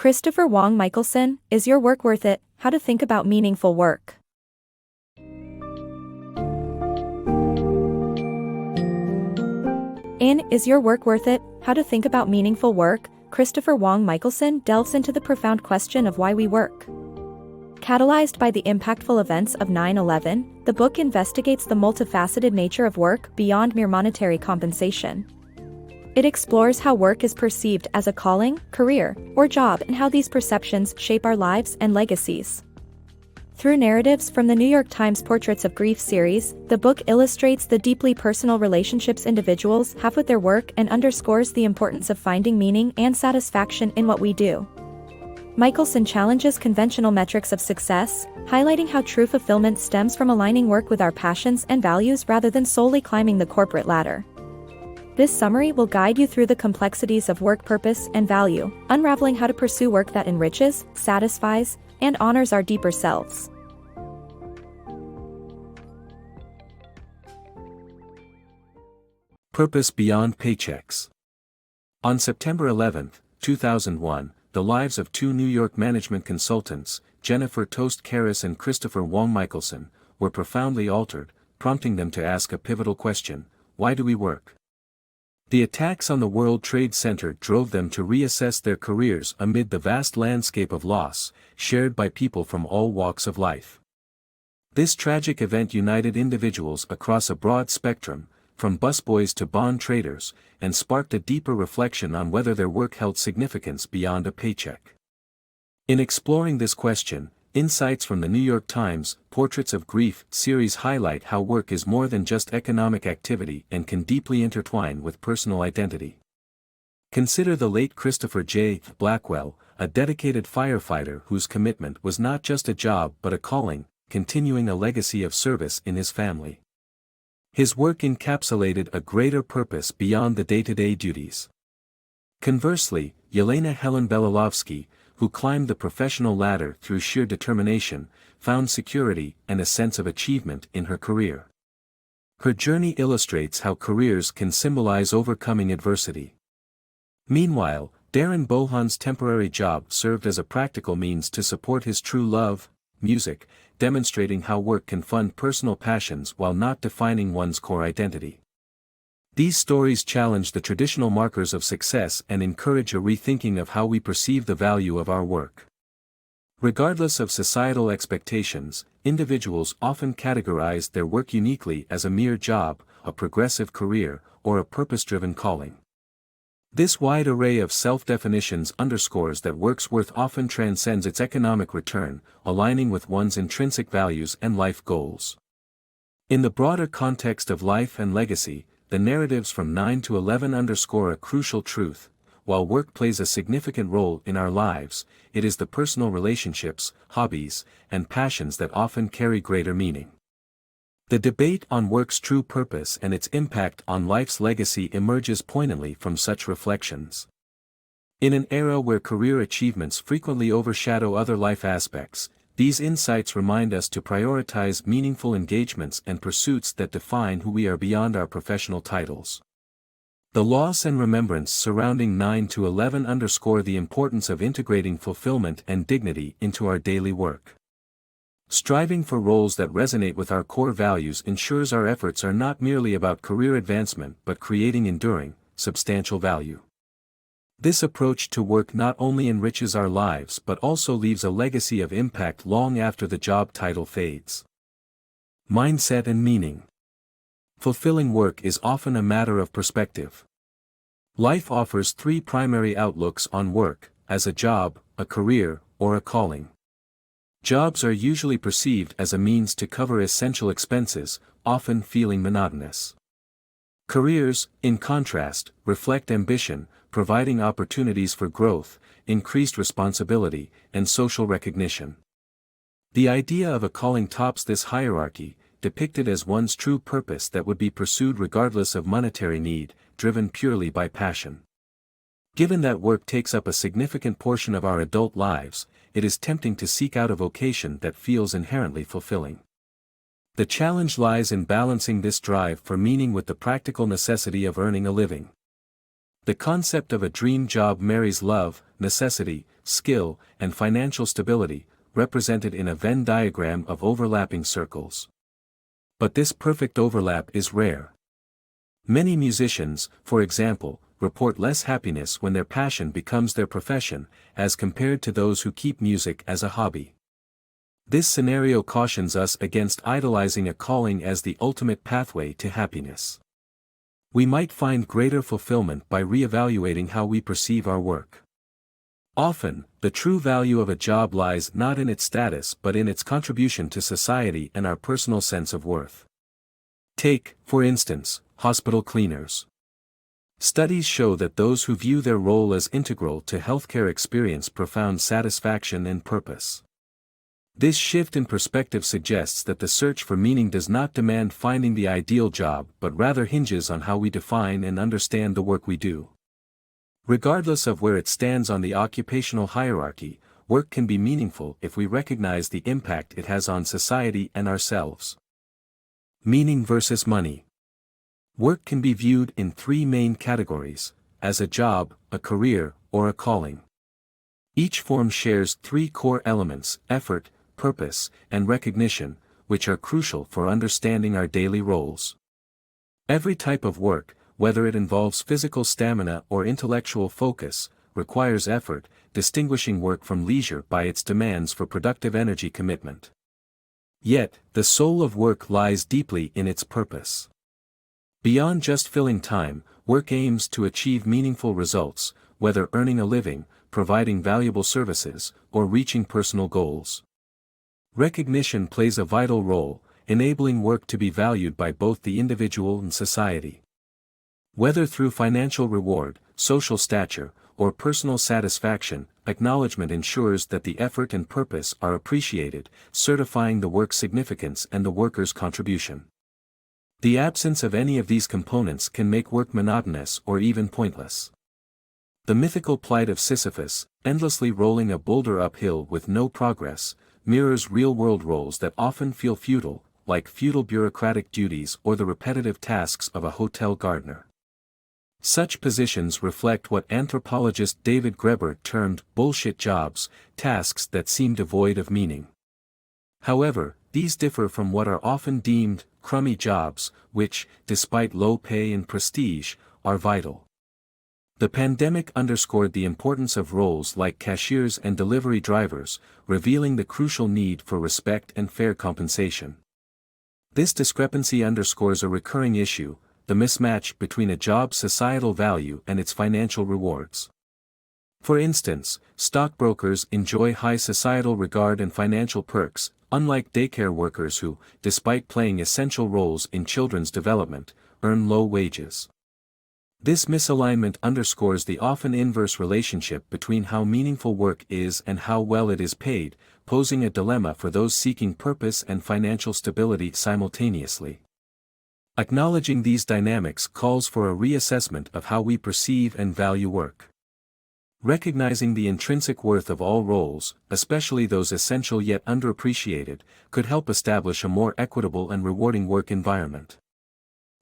Christopher Wong Michaelson, Is Your Work Worth It? How to Think About Meaningful Work. In Is Your Work Worth It? How to Think About Meaningful Work, Christopher Wong Michaelson delves into the profound question of why we work. Catalyzed by the impactful events of 9/11, the book investigates the multifaceted nature of work beyond mere monetary compensation. It explores how work is perceived as a calling, career, or job and how these perceptions shape our lives and legacies. Through narratives from the New York Times Portraits of Grief series, the book illustrates the deeply personal relationships individuals have with their work and underscores the importance of finding meaning and satisfaction in what we do. Michaelson challenges conventional metrics of success, highlighting how true fulfillment stems from aligning work with our passions and values rather than solely climbing the corporate ladder. This summary will guide you through the complexities of work purpose and value, unraveling how to pursue work that enriches, satisfies, and honors our deeper selves. Purpose Beyond Paychecks. On September 11, 2001, the lives of two New York management consultants, Jennifer Toast Karas and Christopher Wong Michaelson, were profoundly altered, prompting them to ask a pivotal question: why do we work? The attacks on the World Trade Center drove them to reassess their careers amid the vast landscape of loss, shared by people from all walks of life. This tragic event united individuals across a broad spectrum, from busboys to bond traders, and sparked a deeper reflection on whether their work held significance beyond a paycheck. In exploring this question, insights from the New York Times Portraits of Grief series highlight how work is more than just economic activity and can deeply intertwine with personal identity. Consider the late Christopher J. Blackwell, a dedicated firefighter whose commitment was not just a job but a calling, continuing a legacy of service in his family. His work encapsulated a greater purpose beyond the day-to-day duties. Conversely, Yelena Helen Belilovsky, who climbed the professional ladder through sheer determination, found security and a sense of achievement in her career. Her journey illustrates how careers can symbolize overcoming adversity. Meanwhile, Darren Bohan's temporary job served as a practical means to support his true love, music, demonstrating how work can fund personal passions while not defining one's core identity. These stories challenge the traditional markers of success and encourage a rethinking of how we perceive the value of our work. Regardless of societal expectations, individuals often categorize their work uniquely as a mere job, a progressive career, or a purpose-driven calling. This wide array of self-definitions underscores that work's worth often transcends its economic return, aligning with one's intrinsic values and life goals. In the broader context of life and legacy, the narratives from 9/11 underscore a crucial truth: while work plays a significant role in our lives, it is the personal relationships, hobbies, and passions that often carry greater meaning. The debate on work's true purpose and its impact on life's legacy emerges poignantly from such reflections. In an era where career achievements frequently overshadow other life aspects, these insights remind us to prioritize meaningful engagements and pursuits that define who we are beyond our professional titles. The loss and remembrance surrounding 9/11 underscore the importance of integrating fulfillment and dignity into our daily work. Striving for roles that resonate with our core values ensures our efforts are not merely about career advancement but creating enduring, substantial value. This approach to work not only enriches our lives but also leaves a legacy of impact long after the job title fades. Mindset and meaning. Fulfilling work is often a matter of perspective. Life offers three primary outlooks on work: as a job, a career, or a calling. Jobs are usually perceived as a means to cover essential expenses, often feeling monotonous. Careers, in contrast, reflect ambition, providing opportunities for growth, increased responsibility, and social recognition. The idea of a calling tops this hierarchy, depicted as one's true purpose that would be pursued regardless of monetary need, driven purely by passion. Given that work takes up a significant portion of our adult lives, it is tempting to seek out a vocation that feels inherently fulfilling. The challenge lies in balancing this drive for meaning with the practical necessity of earning a living. The concept of a dream job marries love, necessity, skill, and financial stability, represented in a Venn diagram of overlapping circles. But this perfect overlap is rare. Many musicians, for example, report less happiness when their passion becomes their profession, as compared to those who keep music as a hobby. This scenario cautions us against idolizing a calling as the ultimate pathway to happiness. We might find greater fulfillment by reevaluating how we perceive our work. Often, the true value of a job lies not in its status but in its contribution to society and our personal sense of worth. Take, for instance, hospital cleaners. Studies show that those who view their role as integral to healthcare experience profound satisfaction and purpose. This shift in perspective suggests that the search for meaning does not demand finding the ideal job but rather hinges on how we define and understand the work we do. Regardless of where it stands on the occupational hierarchy, work can be meaningful if we recognize the impact it has on society and ourselves. Meaning versus money. Work can be viewed in three main categories: as a job, a career, or a calling. Each form shares three core elements: effort, purpose, and recognition, which are crucial for understanding our daily roles. Every type of work, whether it involves physical stamina or intellectual focus, requires effort, distinguishing work from leisure by its demands for productive energy commitment. Yet, the soul of work lies deeply in its purpose. Beyond just filling time, work aims to achieve meaningful results, whether earning a living, providing valuable services, or reaching personal goals. Recognition plays a vital role, enabling work to be valued by both the individual and society. Whether through financial reward, social stature, or personal satisfaction, acknowledgement ensures that the effort and purpose are appreciated, certifying the work's significance and the worker's contribution. The absence of any of these components can make work monotonous or even pointless. The mythical plight of Sisyphus, endlessly rolling a boulder uphill with no progress, mirrors real-world roles that often feel futile, like futile bureaucratic duties or the repetitive tasks of a hotel gardener. Such positions reflect what anthropologist David Graeber termed bullshit jobs, tasks that seem devoid of meaning. However, these differ from what are often deemed crummy jobs, which, despite low pay and prestige, are vital. The pandemic underscored the importance of roles like cashiers and delivery drivers, revealing the crucial need for respect and fair compensation. This discrepancy underscores a recurring issue: the mismatch between a job's societal value and its financial rewards. For instance, stockbrokers enjoy high societal regard and financial perks, unlike daycare workers who, despite playing essential roles in children's development, earn low wages. This misalignment underscores the often inverse relationship between how meaningful work is and how well it is paid, posing a dilemma for those seeking purpose and financial stability simultaneously. Acknowledging these dynamics calls for a reassessment of how we perceive and value work. Recognizing the intrinsic worth of all roles, especially those essential yet underappreciated, could help establish a more equitable and rewarding work environment.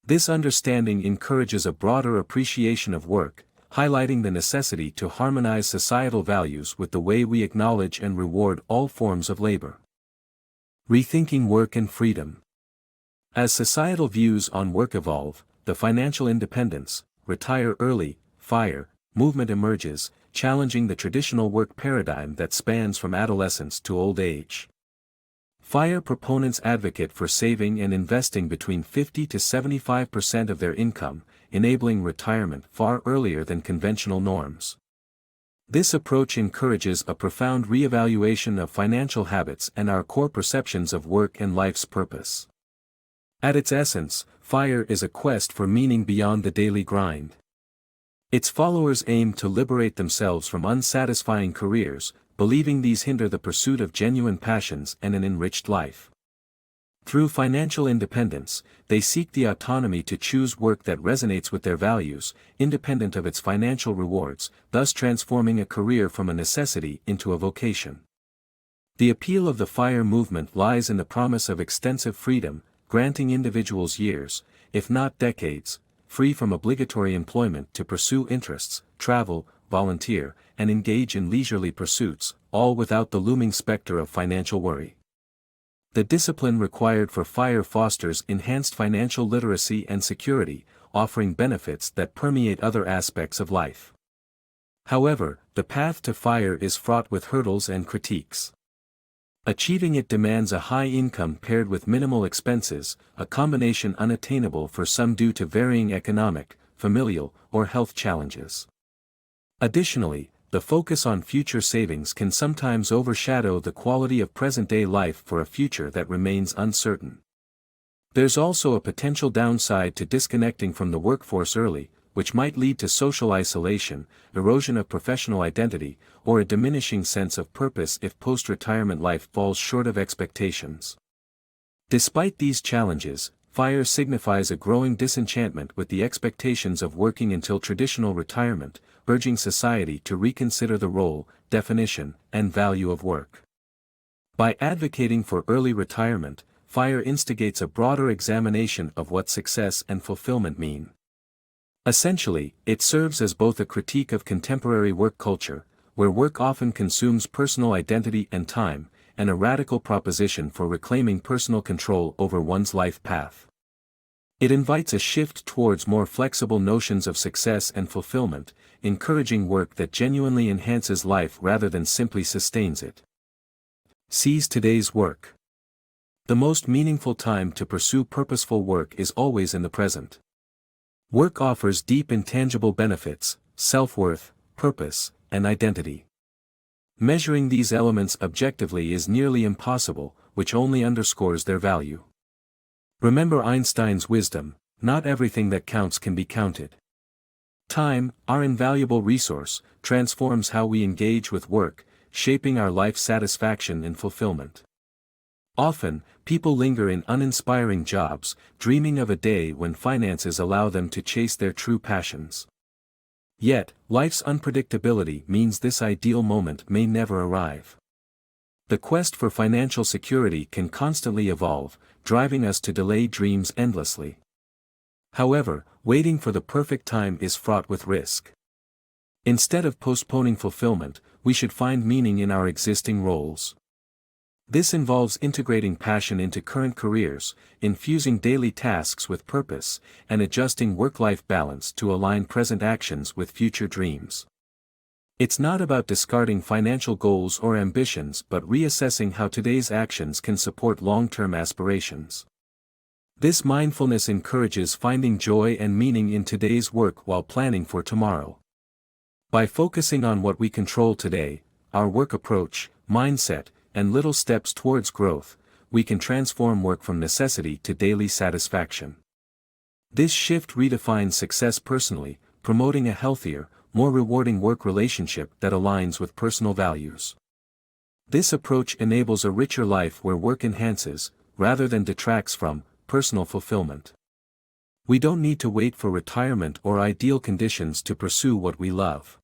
This understanding encourages a broader appreciation of work, highlighting the necessity to harmonize societal values with the way we acknowledge and reward all forms of labor. Rethinking work and freedom. As societal views on work evolve, the financial independence, retire early, FIRE, movement emerges, challenging the traditional work paradigm that spans from adolescence to old age. FIRE proponents advocate for saving and investing between 50 to 75% of their income, enabling retirement far earlier than conventional norms. This approach encourages a profound reevaluation of financial habits and our core perceptions of work and life's purpose. At its essence, FIRE is a quest for meaning beyond the daily grind. Its followers aim to liberate themselves from unsatisfying careers, believing these hinder the pursuit of genuine passions and an enriched life. Through financial independence, they seek the autonomy to choose work that resonates with their values, independent of its financial rewards, thus transforming a career from a necessity into a vocation. The appeal of the FIRE movement lies in the promise of extensive freedom, granting individuals years, if not decades, free from obligatory employment to pursue interests, travel, volunteer, and engage in leisurely pursuits, all without the looming specter of financial worry. The discipline required for FIRE fosters enhanced financial literacy and security, offering benefits that permeate other aspects of life. However, the path to FIRE is fraught with hurdles and critiques. Achieving it demands a high income paired with minimal expenses, a combination unattainable for some due to varying economic, familial, or health challenges. Additionally, the focus on future savings can sometimes overshadow the quality of present-day life for a future that remains uncertain. There's also a potential downside to disconnecting from the workforce early, which might lead to social isolation, erosion of professional identity, or a diminishing sense of purpose if post-retirement life falls short of expectations. Despite these challenges, FIRE signifies a growing disenchantment with the expectations of working until traditional retirement, urging society to reconsider the role, definition, and value of work. By advocating for early retirement, FIRE instigates a broader examination of what success and fulfillment mean. Essentially, it serves as both a critique of contemporary work culture, where work often consumes personal identity and time, and a radical proposition for reclaiming personal control over one's life path. It invites a shift towards more flexible notions of success and fulfillment, encouraging work that genuinely enhances life rather than simply sustains it. Seize today's work. The most meaningful time to pursue purposeful work is always in the present. Work offers deep intangible benefits, self-worth, purpose, and identity. Measuring these elements objectively is nearly impossible, which only underscores their value. Remember Einstein's wisdom: not everything that counts can be counted. Time, our invaluable resource, transforms how we engage with work, shaping our life satisfaction and fulfillment. Often, people linger in uninspiring jobs, dreaming of a day when finances allow them to chase their true passions. Yet, life's unpredictability means this ideal moment may never arrive. The quest for financial security can constantly evolve, driving us to delay dreams endlessly. However, waiting for the perfect time is fraught with risk. Instead of postponing fulfillment, we should find meaning in our existing roles. This involves integrating passion into current careers, infusing daily tasks with purpose, and adjusting work-life balance to align present actions with future dreams. It's not about discarding financial goals or ambitions but reassessing how today's actions can support long-term aspirations. This mindfulness encourages finding joy and meaning in today's work while planning for tomorrow. By focusing on what we control today, our work approach, mindset, and little steps towards growth, we can transform work from necessity to daily satisfaction. This shift redefines success personally, promoting a healthier, more rewarding work relationship that aligns with personal values. This approach enables a richer life where work enhances, rather than detracts from, personal fulfillment. We don't need to wait for retirement or ideal conditions to pursue what we love.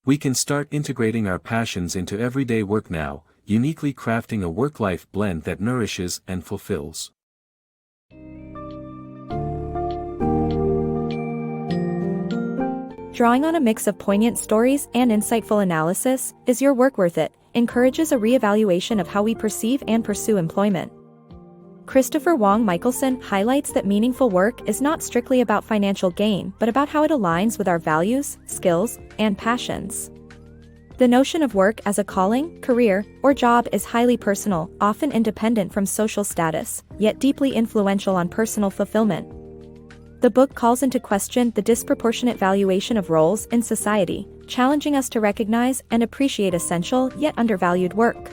We can start integrating our passions into everyday work now, uniquely crafting a work-life blend that nourishes and fulfills. Drawing on a mix of poignant stories and insightful analysis, Is Your Work Worth It? Encourages a reevaluation of how we perceive and pursue employment. Christopher Wong Michaelson highlights that meaningful work is not strictly about financial gain but about how it aligns with our values, skills, and passions. The notion of work as a calling, career, or job is highly personal, often independent from social status, yet deeply influential on personal fulfillment. The book calls into question the disproportionate valuation of roles in society, challenging us to recognize and appreciate essential yet undervalued work.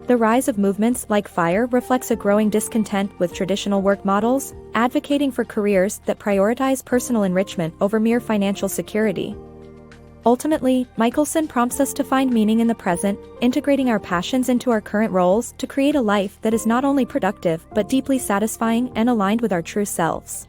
The rise of movements like FIRE reflects a growing discontent with traditional work models, advocating for careers that prioritize personal enrichment over mere financial security. Ultimately, Michaelson prompts us to find meaning in the present, integrating our passions into our current roles to create a life that is not only productive but deeply satisfying and aligned with our true selves.